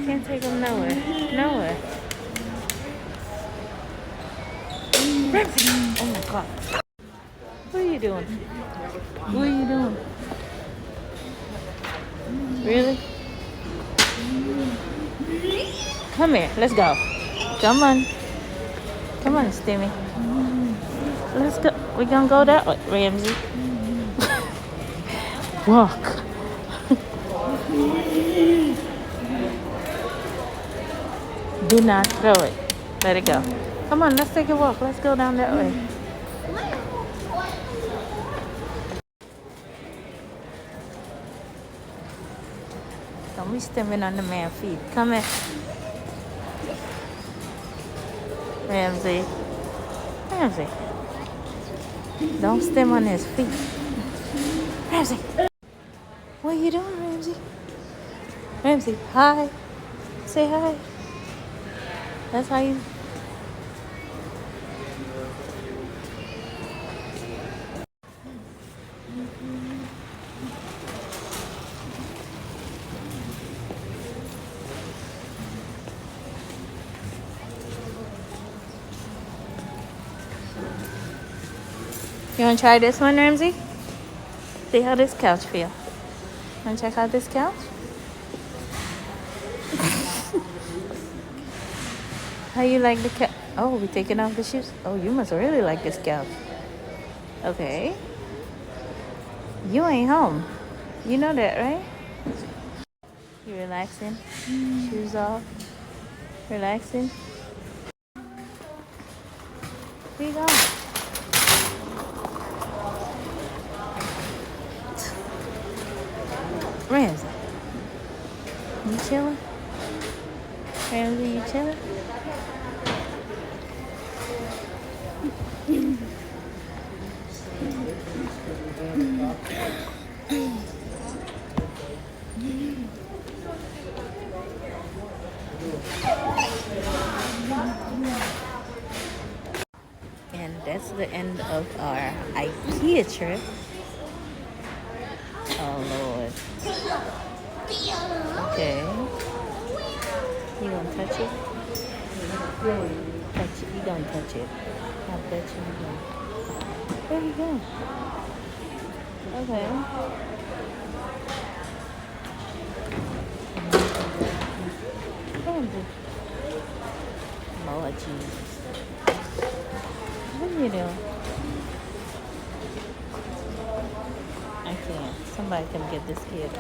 Can't take him nowhere. Nowhere. Ramsey! Oh my god. What are you doing? What are you doing? Really? Come here. Let's go. Come on. Come on, Stimmy. Let's go. We're gonna go that way, Ramsey. Walk. Do not throw it. Let it go. Come on, let's take a walk. Let's go down that way. Don't be stepping on the man's feet. Come here. Ramsey. Ramsey. Don't step on his feet. Ramsey. What are you doing, Ramsey? Ramsey, hi. Say hi. That's how you... You want to try this one, Ramsey? See how this couch feel. Want to check out this couch? How you like the couch? Oh, we taking off the shoes? Oh, you must really like this couch. Okay. You ain't home. You know that, right? You relaxing? Shoes off? Relaxing? Where you going? Ramsey, you chilling? Ramsey, you chilling? And that's the end of our IKEA trip. Oh Lord. Okay. You gonna touch it? Touch it. You gonna touch it. I bet you will. Where you going? Okay. Lord Jesus. What are you doing? I can't. Somebody come get this kid.